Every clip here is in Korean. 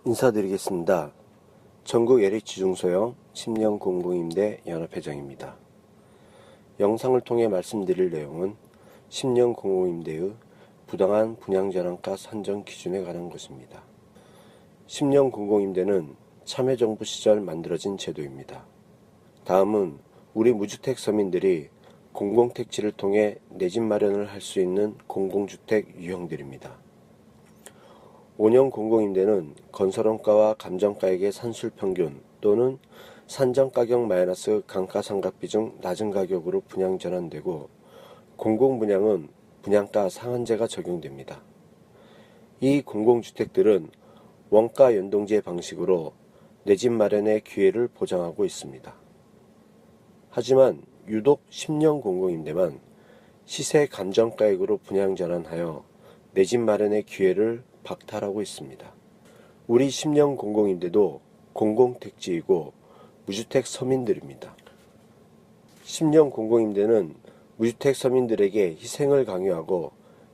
인사드리겠습니다. 전국 LH 중소형 10년 공공임대 연합회장입니다. 영상을 통해 말씀드릴 내용은 10년 공공임대의 부당한 분양전환가 산정 기준에 관한 것입니다. 10년 공공임대는 참여정부 시절 만들어진 제도입니다. 다음은 우리 무주택 서민들이 공공택지를 통해 내 집 마련을 할 수 있는 공공주택 유형들입니다. 5년 공공임대는 건설원가와 감정가액의 산술평균 또는 산정가격 마이너스 감가상각비 중 낮은 가격으로 분양 전환되고, 공공분양은 분양가 상한제가 적용됩니다. 이 공공주택들은 원가 연동제 방식으로 내 집 마련의 기회를 보장하고 있습니다. 하지만 유독 10년 공공임대만 시세 감정가액으로 분양 전환하여 내 집 마련의 기회를 박탈하고 있습니다. 우리 10년 공공임대도 공공택지이고 무주택 서민들입니다. 10년 공공임대는 무주택 서민들에게 희생을 강요하고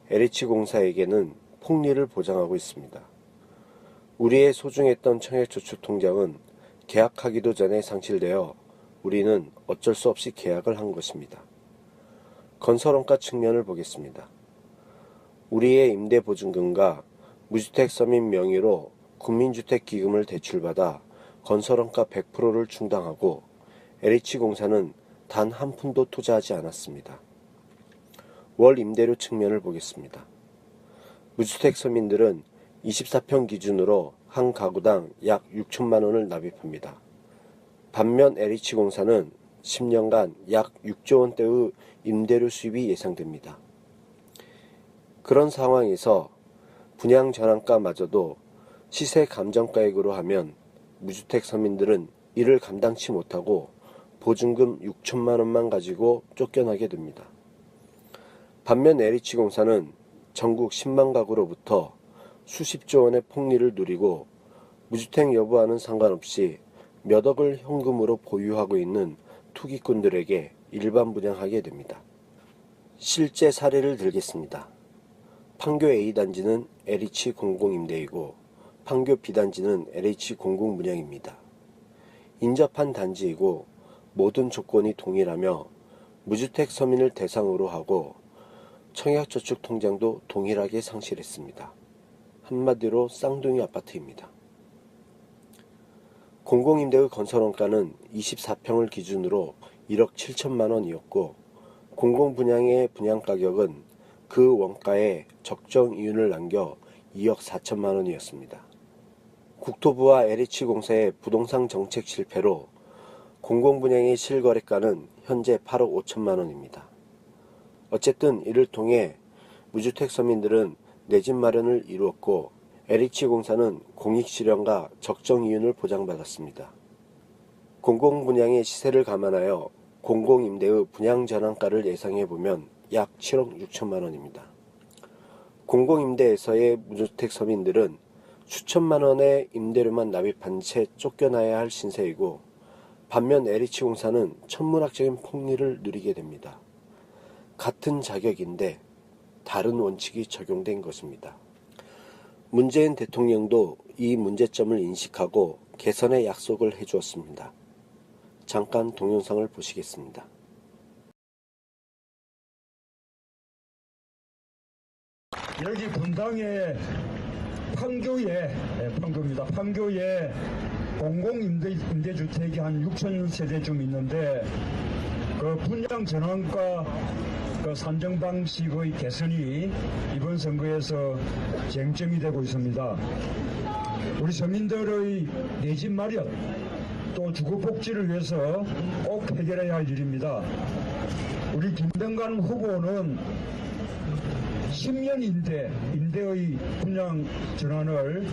LH공사에게는 폭리를 보장하고 있습니다. 우리의 소중했던 청약저축통장은 계약하기도 전에 상실되어 우리는 어쩔 수 없이 계약을 한 것입니다. 건설원가 측면을 보겠습니다. 우리의 임대보증금과 무주택 서민 명의로 국민주택기금을 대출받아 건설원가 100%를 충당하고 LH공사는 단 한 푼도 투자하지 않았습니다. 월 임대료 측면을 보겠습니다. 무주택 서민들은 24평 기준으로 한 가구당 약 6천만 원을 납입합니다. 반면 LH공사는 10년간 약 6조 원대의 임대료 수입이 예상됩니다. 그런 상황에서 분양 전환가마저도 시세 감정가액으로 하면 무주택 서민들은 이를 감당치 못하고 보증금 6천만 원만 가지고 쫓겨나게 됩니다. 반면 LH공사는 전국 10만 가구로부터 수십조 원의 폭리를 누리고 무주택 여부와는 상관없이 몇 억을 현금으로 보유하고 있는 투기꾼들에게 일반 분양하게 됩니다. 실제 사례를 들겠습니다. 판교 A단지는 LH 공공임대이고 판교 B단지는 LH 공공분양입니다. 인접한 단지이고 모든 조건이 동일하며 무주택 서민을 대상으로 하고 청약저축통장도 동일하게 상실했습니다. 한마디로 쌍둥이 아파트입니다. 공공임대의 건설원가는 24평을 기준으로 1억 7천만 원이었고 공공분양의 분양가격은 그 원가에 적정 이윤을 남겨 2억 4천만 원이었습니다. 국토부와 LH공사의 부동산 정책 실패로 공공분양의 실거래가는 현재 8억 5천만 원입니다. 어쨌든 이를 통해 무주택 서민들은 내 집 마련을 이루었고 LH공사는 공익실현과 적정 이윤을 보장받았습니다. 공공분양의 시세를 감안하여 공공임대의 분양전환가를 예상해보면 약 7억 6천만 원입니다. 공공임대에서의 무주택 서민들은 수천만 원의 임대료만 납입한 채 쫓겨나야 할 신세이고, 반면 LH공사는 천문학적인 폭리를 누리게 됩니다. 같은 자격인데 다른 원칙이 적용된 것입니다. 문재인 대통령도 이 문제점을 인식하고 개선의 약속을 해주었습니다. 잠깐 동영상을 보시겠습니다. 여기 분당에 판교입니다. 판교에 공공임대주택이 한 6천 세대쯤 있는데 그 분양 전환가 산정 방식의 개선이 이번 선거에서 쟁점이 되고 있습니다. 우리 서민들의 내 집 마련 또 주거 복지를 위해서 꼭 해결해야 할 일입니다. 우리 김병관 후보는 10년 임대의 분양 전환을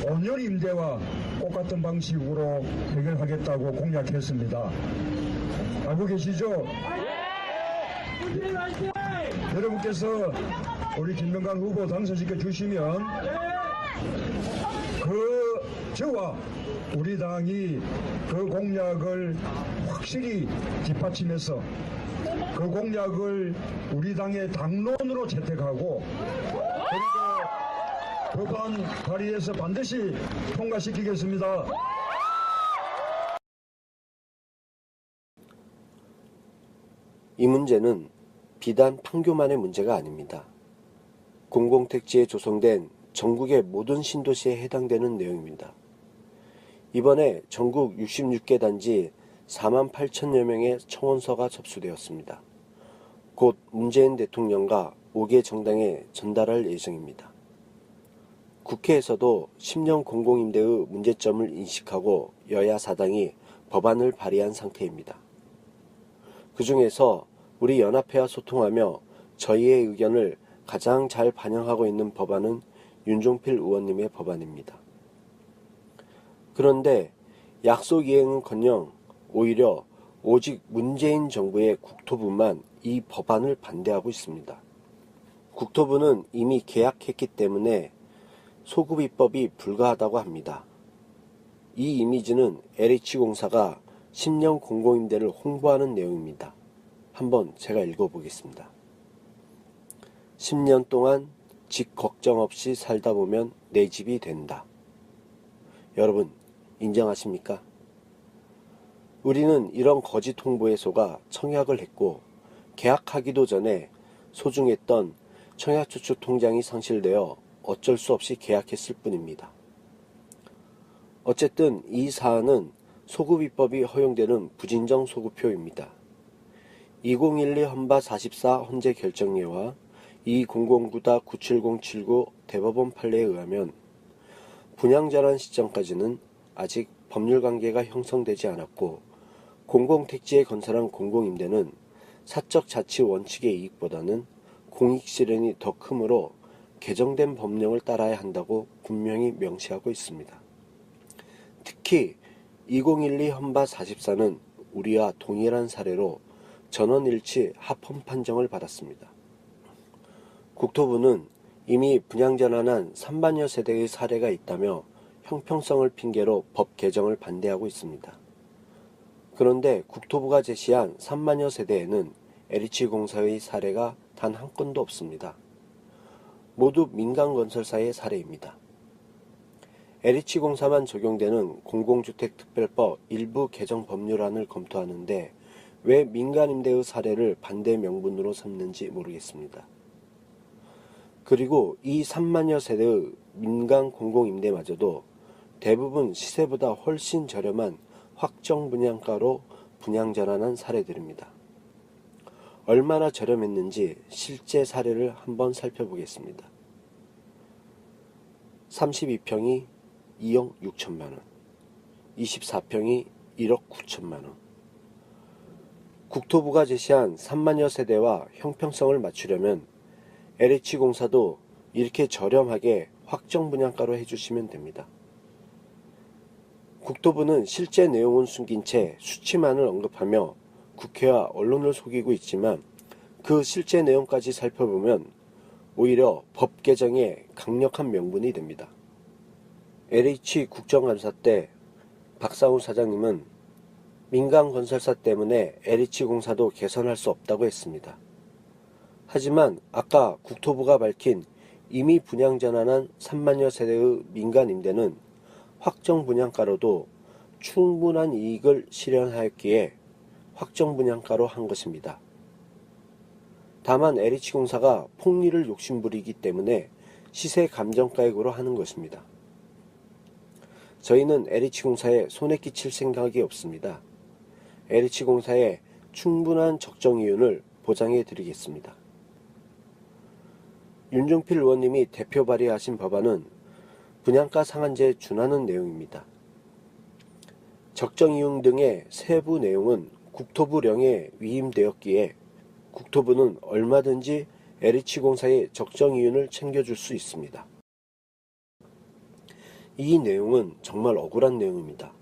5년 임대와 똑같은 방식으로 해결하겠다고 공약했습니다. 알고 계시죠? 여러분께서 우리 김병관 후보 당선시켜 주시면 저와 우리 당이 그 공약을 확실히 뒷받침해서 그 공약을 우리 당의 당론으로 채택하고, 그리고 법안 발의해서 반드시 통과시키겠습니다. 이 문제는 비단 판교만의 문제가 아닙니다. 공공택지에 조성된 전국의 모든 신도시에 해당되는 내용입니다. 이번에 전국 66개 단지 4만 8천여 명의 청원서가 접수되었습니다. 곧 문재인 대통령과 5개 정당에 전달할 예정입니다. 국회에서도 10년 공공임대의 문제점을 인식하고 여야 사당이 법안을 발의한 상태입니다. 그 중에서 우리 연합회와 소통하며 저희의 의견을 가장 잘 반영하고 있는 법안은 윤종필 의원님의 법안입니다. 그런데 약속 이행은커녕 오히려 오직 문재인 정부의 국토부만 이 법안을 반대하고 있습니다. 국토부는 이미 계약했기 때문에 소급입법이 불가하다고 합니다. 이 이미지는 LH공사가 10년 공공임대를 홍보하는 내용입니다. 한번 제가 읽어보겠습니다. 10년 동안 집 걱정 없이 살다 보면 내 집이 된다. 여러분, 인정하십니까? 우리는 이런 거짓 홍보에 속아 청약을 했고 계약하기도 전에 소중했던 청약저축 통장이 상실되어 어쩔 수 없이 계약했을 뿐입니다. 어쨌든 이 사안은 소급입법이 허용되는 부진정 소급표입니다. 2012 헌바 44 헌재 결정례와 2009-97079 대법원 판례에 의하면 분양전환 시점까지는 아직 법률관계가 형성되지 않았고 공공택지에 건설한 공공임대는 사적 자치 원칙의 이익보다는 공익 실현이 더 크므로 개정된 법령을 따라야 한다고 분명히 명시하고 있습니다. 특히 2012 헌바 44는 우리와 동일한 사례로 전원일치 합헌 판정을 받았습니다. 국토부는 이미 분양전환한 3만여 세대의 사례가 있다며 형평성을 핑계로 법 개정을 반대하고 있습니다. 그런데 국토부가 제시한 3만여 세대에는 LH공사의 사례가 단 한 건도 없습니다. 모두 민간건설사의 사례입니다. LH공사만 적용되는 공공주택특별법 일부 개정 법률안을 검토하는데 왜 민간임대의 사례를 반대 명분으로 삼는지 모르겠습니다. 그리고 이 3만여 세대의 민간 공공임대마저도 대부분 시세보다 훨씬 저렴한 확정 분양가로 분양전환한 사례들입니다. 얼마나 저렴했는지 실제 사례를 한번 살펴보겠습니다. 32평이 2억 6천만원, 24평이 1억 9천만원. 국토부가 제시한 3만여 세대와 형평성을 맞추려면 LH공사도 이렇게 저렴하게 확정 분양가로 해주시면 됩니다. 국토부는 실제 내용은 숨긴 채 수치만을 언급하며 국회와 언론을 속이고 있지만 그 실제 내용까지 살펴보면 오히려 법 개정에 강력한 명분이 됩니다. LH 국정감사 때 박상우 사장님은 민간 건설사 때문에 LH공사도 개선할 수 없다고 했습니다. 하지만 아까 국토부가 밝힌 이미 분양전환한 3만여 세대의 민간 임대는 확정 분양가로도 충분한 이익을 실현하였기에 확정 분양가로 한 것입니다. 다만 LH공사가 폭리를 욕심부리기 때문에 시세 감정가액으로 하는 것입니다. 저희는 LH공사에 손해 끼칠 생각이 없습니다. LH공사의 충분한 적정 이윤을 보장해 드리겠습니다. 윤종필 의원님이 대표 발의하신 법안은 분양가 상한제에 준하는 내용입니다. 적정 이윤 등의 세부 내용은 국토부령에 위임되었기에 국토부는 얼마든지 LH공사의 적정 이윤을 챙겨줄 수 있습니다. 이 내용은 정말 억울한 내용입니다.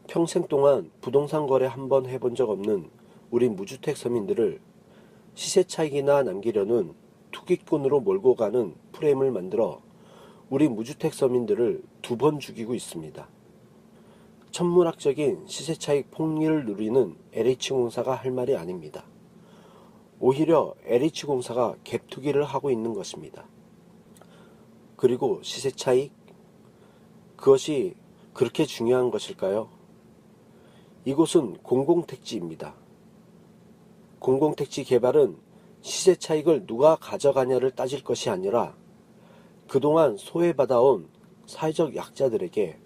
평생 동안 부동산 거래 한번 해본 적 없는 우리 무주택 서민들을 시세 차익이나 남기려는 투기꾼으로 몰고 가는 프레임을 만들어 우리 무주택 서민들을 2번 죽이고 있습니다. 천문학적인 시세 차익 폭리를 누리는 LH공사가 할 말이 아닙니다. 오히려 LH공사가 갭투기를 하고 있는 것입니다. 그리고 시세 차익? 그것이 그렇게 중요한 것일까요? 이곳은 공공택지입니다. 공공택지 개발은 시세 차익을 누가 가져가냐를 따질 것이 아니라 그동안 소외받아온 사회적 약자들에게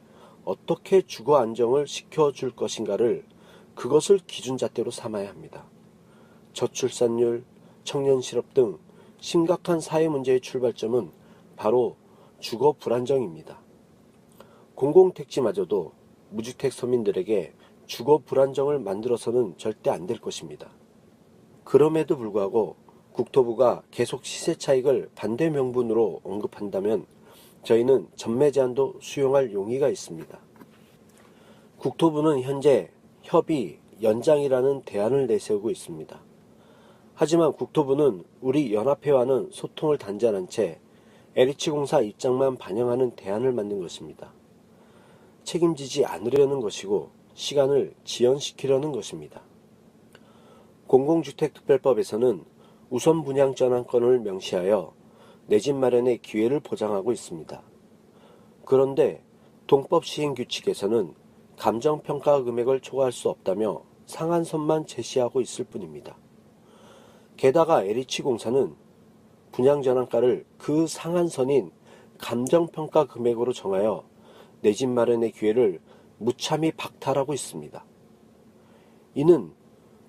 어떻게 주거 안정을 시켜줄 것인가를 그것을 기준잣대로 삼아야 합니다. 저출산율, 청년 실업 등 심각한 사회 문제의 출발점은 바로 주거 불안정입니다. 공공택지마저도 무주택 서민들에게 주거 불안정을 만들어서는 절대 안 될 것입니다. 그럼에도 불구하고 국토부가 계속 시세 차익을 반대 명분으로 언급한다면 저희는 전매 제한도 수용할 용의가 있습니다. 국토부는 현재 협의, 연장이라는 대안을 내세우고 있습니다. 하지만 국토부는 우리 연합회와는 소통을 단절한 채 LH공사 입장만 반영하는 대안을 만든 것입니다. 책임지지 않으려는 것이고 시간을 지연시키려는 것입니다. 공공주택특별법에서는 우선 분양 전환권을 명시하여 내 집 마련의 기회를 보장하고 있습니다. 그런데 동법 시행 규칙에서는 감정평가 금액을 초과할 수 없다며 상한선만 제시하고 있을 뿐입니다. 게다가 LH공사는 분양전환가를 그 상한선인 감정평가 금액으로 정하여 내 집 마련의 기회를 무참히 박탈하고 있습니다. 이는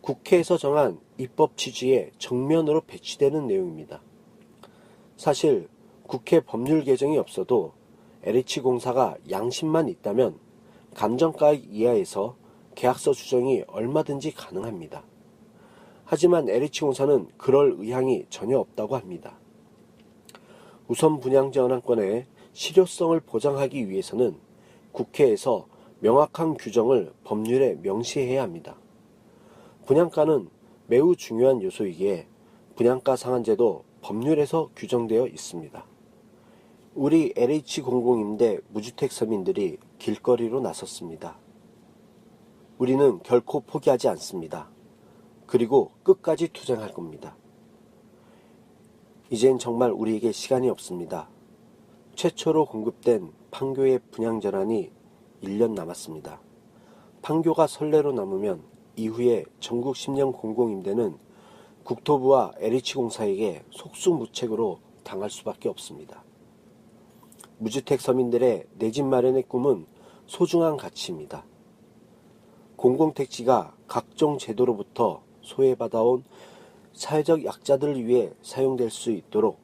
국회에서 정한 입법 취지에 정면으로 배치되는 내용입니다. 사실 국회 법률 개정이 없어도 LH공사가 양심만 있다면 감정가액 이하에서 계약서 수정이 얼마든지 가능합니다. 하지만 LH공사는 그럴 의향이 전혀 없다고 합니다. 우선 분양 전환권의 실효성을 보장하기 위해서는 국회에서 명확한 규정을 법률에 명시해야 합니다. 분양가는 매우 중요한 요소이기에 분양가 상한제도 법률에서 규정되어 있습니다. 우리 LH공공임대 무주택 서민들이 길거리로 나섰습니다. 우리는 결코 포기하지 않습니다. 그리고 끝까지 투쟁할 겁니다. 이젠 정말 우리에게 시간이 없습니다. 최초로 공급된 판교의 분양 전환이 1년 남았습니다. 판교가 선례로 남으면 이후에 전국 10년 공공임대는 국토부와 LH공사에게 속수무책으로 당할 수밖에 없습니다. 무주택 서민들의 내 집 마련의 꿈은 소중한 가치입니다. 공공택지가 각종 제도로부터 소외받아온 사회적 약자들을 위해 사용될 수 있도록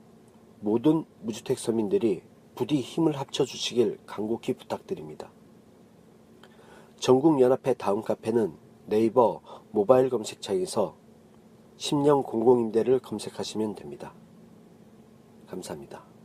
모든 무주택 서민들이 부디 힘을 합쳐주시길 간곡히 부탁드립니다. 전국연합회 다음 카페는 네이버 모바일 검색창에서 10년 공공임대를 검색하시면 됩니다. 감사합니다.